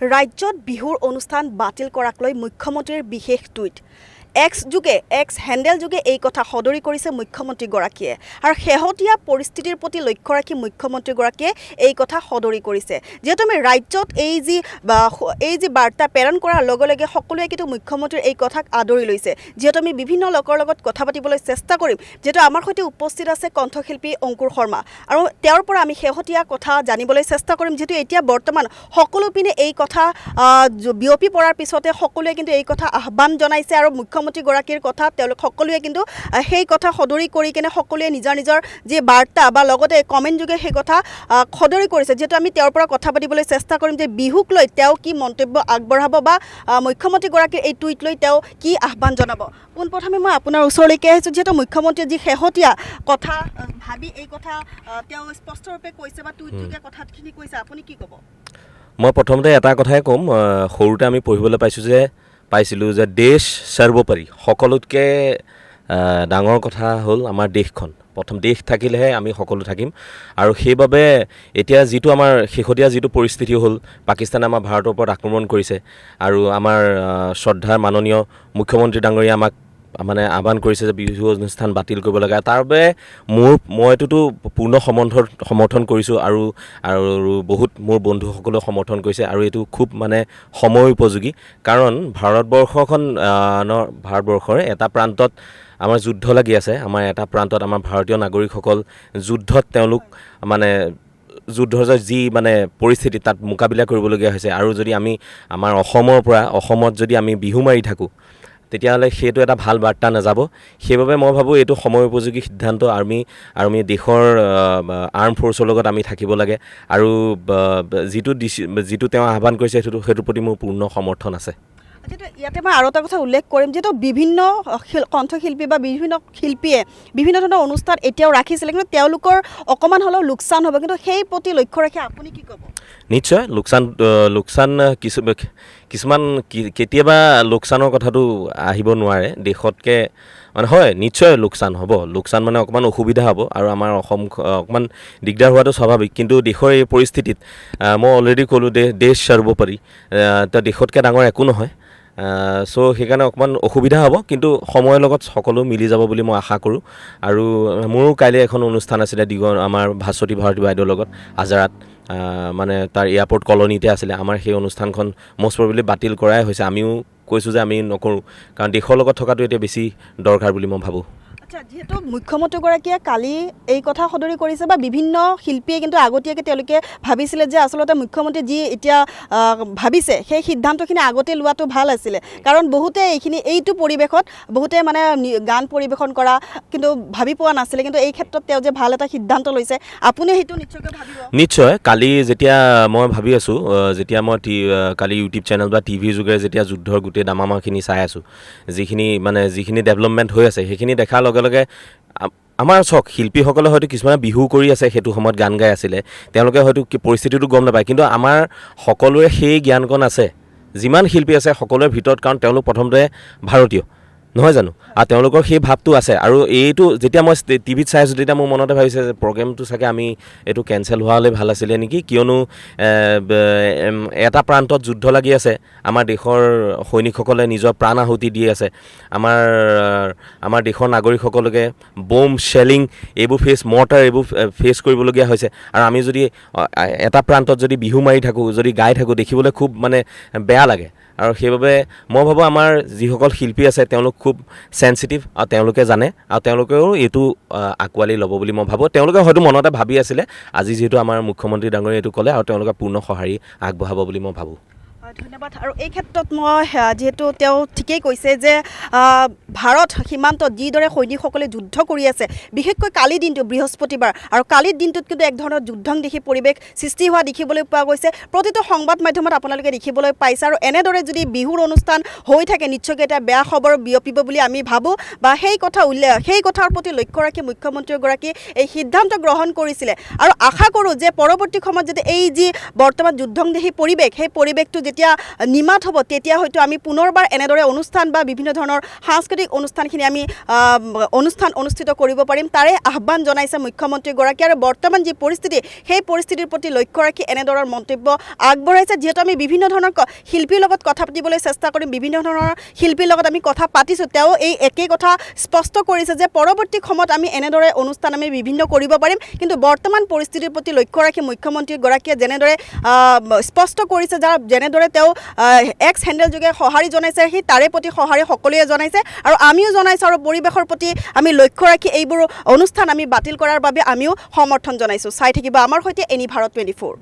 ৰাজ্যত বিহুৰ অনুষ্ঠান বাতিল কৰাক লৈ মুখ্যমন্ত্ৰীৰ বিশেষ টুইট এক্স হেণ্ডেল যোগে এই কথা সদৰি কৰিছে মুখ্যমন্ত্ৰীগৰাকীয়ে আৰু শেহতীয়া পৰিস্থিতিৰ প্ৰতি লক্ষ্য ৰাখি মুখ্যমন্ত্ৰীগৰাকীয়ে এই কথা সদৰি কৰিছে যেহেতু আমি ৰাজ্যত এই যি বাৰ্তা প্ৰেৰণ কৰাৰ লগে লগে সকলোৱে কিন্তু মুখ্যমন্ত্ৰীৰ এই কথাক আদৰি লৈছে যেহেতু আমি বিভিন্ন লোকৰ লগত কথা পাতিবলৈ চেষ্টা কৰিম যেহেতু আমাৰ সৈতে উপস্থিত আছে কণ্ঠশিল্পী অংকুৰ শৰ্মা আৰু তেওঁৰ পৰা আমি শেহতীয়া কথা জানিবলৈ চেষ্টা কৰিম যেহেতু এতিয়া বৰ্তমান সকলো পিনে এই কথা বিয়পি পৰাৰ পিছতে সকলোৱে কিন্তু এই কথা আহ্বান জনাইছে আৰু মুখ্যমন্ত্ৰীগৰাকীৰ কথা তেওঁলোক সকলোৱে কিন্তু সেই কথা সদৰি কৰি কেনে সকলোৱে নিজৰ নিজৰ যে বাৰ্তা বা লগতে কমেণ্ট যোগে সেই কথা সদৰি কৰিছে যেহেতু আমি তেওঁৰ পৰা কথা পাতিবলৈ চেষ্টা কৰিম যে বিহুক লৈ তেওঁ কি মন্তব্য আগবঢ়াব বা মুখ্যমন্ত্ৰীগৰাকীৰ এই টুইট লৈ তেওঁ কি আহ্বান জনাব পোনপ্ৰথমে মই আপোনাৰ ওচৰলৈকে আহিছোঁ যিহেতু মুখ্যমন্ত্ৰীয়ে যি শেহতীয়া কথা ভাবি এই কথা তেওঁ স্পষ্টৰূপে কৈছে বা টুইট যোগে কথাখিনি কৈছে আপুনি কি ক'ব মই প্ৰথমতে এটা কথাই ক'ম সৰুতে আমি পঢ়িবলৈ পাইছিলোঁ যে দেশ সৰ্বোপৰি সকলোতকৈ ডাঙৰ কথা হ'ল আমাৰ দেশখন প্ৰথম দেশ থাকিলেহে আমি সকলো থাকিম আৰু সেইবাবে এতিয়া যিটো আমাৰ শেহতীয়া যিটো পৰিস্থিতি হ'ল পাকিস্তানে আমাৰ ভাৰতৰ ওপৰত আক্ৰমণ কৰিছে আৰু আমাৰ শ্ৰদ্ধাৰ মাননীয় মুখ্যমন্ত্ৰী ডাঙৰীয়া আমাক মানে আহ্বান কৰিছে যে বিহু অনুষ্ঠান বাতিল কৰিব লাগে তাৰ বাবে মইটোতো পূৰ্ণ সমৰ্থন কৰিছোঁ আৰু বহুত মোৰ বন্ধুসকলেও সমৰ্থন কৰিছে আৰু এইটো খুব মানে সময় উপযোগী কাৰণ ভাৰতবৰ্ষৰ এটা প্ৰান্তত আমাৰ যুদ্ধ লাগি আছে আমাৰ এটা প্ৰান্তত আমাৰ ভাৰতীয় নাগৰিকসকল যুদ্ধত তেওঁলোক মানে যুদ্ধৰ যি মানে পৰিস্থিতি তাত মোকাবিলা কৰিবলগীয়া হৈছে আৰু যদি আমি আমাৰ অসমত যদি আমি বিহু মাৰি থাকোঁ তেতিয়াহ'লে সেইটো এটা ভাল বাৰ্তা নাযাব সেইবাবে মই ভাবোঁ এইটো সময় উপযোগী সিদ্ধান্ত আমি দেশৰ আৰ্ম ফ'ৰ্চৰ লগত আমি থাকিব লাগে আৰু যিটো তেওঁ আহ্বান কৰিছে সেইটোৰ প্ৰতি মোৰ পূৰ্ণ সমৰ্থন আছে ইয়াতে মই আৰু এটা কথা উল্লেখ কৰিম যিহেতু বিভিন্ন কণ্ঠশিল্পী বা বিভিন্ন শিল্পীয়ে বিভিন্ন ধৰণৰ অনুষ্ঠান এতিয়াও ৰাখিছিলে কিন্তু তেওঁলোকৰ অকণমান হ'লেও লোকচান হ'ব কিন্তু সেই প্ৰতি লক্ষ্য ৰাখি আপুনি কি ক'ব নিশ্চয় লোকচান কিছুমান কেতিয়াবা লোকচানৰ কথাটো আহিব নোৱাৰে দেশতকৈ মানে হয় নিশ্চয় লোকচান হ'ব লোকচান মানে অকণমান অসুবিধা হ'ব আৰু আমাৰ অসম অকণমান দিগদাৰ হোৱাটো স্বাভাৱিক কিন্তু দেশৰ এই পৰিস্থিতিত মই অলৰেডি ক'লোঁ দেশ সৰ্বোপৰি তো দেশতকৈ ডাঙৰ একো নহয় চ' সেইকাৰণে অকণমান অসুবিধা হ'ব কিন্তু সময়ৰ লগত সকলো মিলি যাব বুলি মই আশা কৰোঁ আৰু মোৰো কাইলৈ এখন অনুষ্ঠান আছিলে আমাৰ ভাস্বতী ভাৰতী বাইদেউৰ লগত আজাৰাত মানে তাৰ এয়াৰপৰ্ট কলনীতে আছিলে আমাৰ সেই অনুষ্ঠানখন মষ্ট প্ৰবেবলি বাতিল কৰাই হৈছে আমিও কৈছোঁ যে আমি নকৰোঁ কাৰণ দেশৰ লগত থকাটো এতিয়া বেছি দৰকাৰ বুলি মই ভাবোঁ যিহেতু মুখ্যমন্ত্ৰীগৰাকীয়ে কালি এই কথা সদৰি কৰিছে বা বিভিন্ন শিল্পীয়ে কিন্তু আগতীয়াকৈ তেওঁলোকে ভাবিছিলে যে আচলতে মুখ্যমন্ত্ৰী যি এতিয়া ভাবিছে সেই সিদ্ধান্তখিনি আগতে লোৱাটো ভাল আছিলে কাৰণ বহুতে এইটো পৰিৱেশত বহুতে মানে গান পৰিৱেশন কৰা কিন্তু ভাবি পোৱা নাছিলে কিন্তু এই ক্ষেত্ৰত তেওঁ যে ভাল এটা সিদ্ধান্ত লৈছে আপুনি সেইটো নিশ্চয়কৈ ভাবিব নিশ্চয় কালি যেতিয়া মই ভাবি আছোঁ যেতিয়া মই কালি ইউটিউব চেনেল বা টিভিৰ যোগেৰে যেতিয়া যুদ্ধৰ গোটেই দামামাখিনি চাই আছোঁ যিখিনি ডেভেলপমেণ্ট হৈ আছে সেইখিনি দেখাৰ লগে লগে আমাৰ শিল্পীসকলে হয়তো কিছুমানে বিহু কৰি আছে সেইটো সময়ত গান গাই আছিলে তেওঁলোকে হয়তো পৰিস্থিতিটো গম নাপায় কিন্তু আমাৰ সকলোৰে সেই জ্ঞানকণ আছে যিমান শিল্পী আছে সকলোৰে ভিতৰত কাৰণ তেওঁলোক প্ৰথমতে ভাৰতীয় নহয় জানো আৰু তেওঁলোকৰ সেই ভাৱটো আছে আৰু এইটো যেতিয়া মই টিভিত চাই আছোঁ তেতিয়া মোৰ মনতে ভাবিছে যে প্ৰগ্ৰেমটো চাগে আমি এইটো কেঞ্চেল হোৱা হ'লে ভাল আছিলে নেকি কিয়নো এটা প্ৰান্তত যুদ্ধ লাগি আছে আমাৰ দেশৰ সৈনিকসকলে নিজৰ প্ৰাণ আহুতি দি আছে আমাৰ দেশৰ নাগৰিকসকলকে বম শ্বেলিং এইবোৰ মৰ্টাৰ এইবোৰ ফেচ কৰিবলগীয়া হৈছে আৰু আমি যদি এটা প্ৰান্তত যদি বিহু মাৰি থাকোঁ যদি গাই থাকোঁ দেখিবলৈ খুব মানে বেয়া লাগে আৰু সেইবাবে মই ভাবোঁ আমাৰ যিসকল শিল্পী আছে তেওঁলোক খুব চেঞ্চিটিভ আৰু তেওঁলোকে জানে আৰু তেওঁলোকেও এইটো আঁকোৱালি ল'ব বুলি মই ভাবোঁ তেওঁলোকে হয়তো মনতে ভাবি আছিলে আজি যিহেতু আমাৰ মুখ্যমন্ত্ৰী ডাঙৰীয়াই এইটো ক'লে আৰু তেওঁলোকে পূৰ্ণ সঁহাৰি আগবঢ়াব বুলি মই ভাবোঁ ধন্যবাদ আৰু এই ক্ষেত্ৰত মই যিহেতু তেওঁ ঠিকেই কৈছে যে ভাৰত সীমান্তত যিদৰে সৈনিকসকলে যুদ্ধ কৰি আছে বিশেষকৈ কালিৰ দিনটো বৃহস্পতিবাৰ আৰু কালিৰ দিনটোত কিন্তু এক ধৰণৰ যুদ্ধংদেশী পৰিৱেশ সৃষ্টি হোৱা দেখিবলৈ পোৱা গৈছে প্ৰতিটো সংবাদ মাধ্যমত আপোনালোকে দেখিবলৈ পাইছে আৰু এনেদৰে যদি বিহুৰ অনুষ্ঠান হৈ থাকে নিশ্চয়কৈ এটা বেয়া খবৰ বিয়পিব বুলি আমি ভাবোঁ বা সেই কথাৰ প্ৰতি লক্ষ্য ৰাখি মুখ্যমন্ত্ৰীগৰাকীয়ে এই সিদ্ধান্ত গ্ৰহণ কৰিছিলে আৰু আশা কৰোঁ যে পৰৱৰ্তী সময়ত যাতে এই যি বৰ্তমান যুদ্ধংদেশী পৰিৱেশ সেই পৰিৱেশটো যেতিয়া নিমাত হ'ব তেতিয়া হয়তো আমি পুনৰবাৰ এনেদৰে অনুষ্ঠান বা বিভিন্ন ধৰণৰ সাংস্কৃতিক অনুষ্ঠানখিনি আমি অনুষ্ঠান অনুষ্ঠিত কৰিব পাৰিম তাৰে আহ্বান জনাইছে মুখ্যমন্ত্ৰীগৰাকী আৰু বৰ্তমান যি পৰিস্থিতি সেই পৰিস্থিতিৰ প্ৰতি লক্ষ্য ৰাখি এনেধৰণৰ মন্তব্য আগবঢ়াইছে যিহেতু আমি বিভিন্ন ধৰণৰ শিল্পীৰ লগত কথা পাতিবলৈ চেষ্টা কৰিম বিভিন্ন ধৰণৰ শিল্পীৰ লগত আমি কথা পাতিছোঁ তেওঁ এই একেই কথা স্পষ্ট কৰিছে যে পৰৱৰ্তী সময়ত আমি এনেদৰে অনুষ্ঠান আমি বিভিন্ন কৰিব পাৰিম কিন্তু বৰ্তমান পৰিস্থিতিৰ প্ৰতি লক্ষ্য ৰাখি মুখ্যমন্ত্ৰীগৰাকীয়ে যেনেদৰে স্পষ্ট কৰিছে যেনেদৰে তেওঁ এক্স হেণ্ডেল যোগে সঁহাৰি জনাইছে সেই তাৰে প্ৰতি সঁহাৰি সকলোৱে জনাইছে আৰু আমিও জনাইছোঁ আৰু পৰিৱেশৰ প্ৰতি আমি লক্ষ্য ৰাখি এইবোৰ অনুষ্ঠান আমি বাতিল কৰাৰ বাবে আমিও সমৰ্থন জনাইছোঁ চাই থাকিব আমাৰ সৈতে এনি ভাৰত 24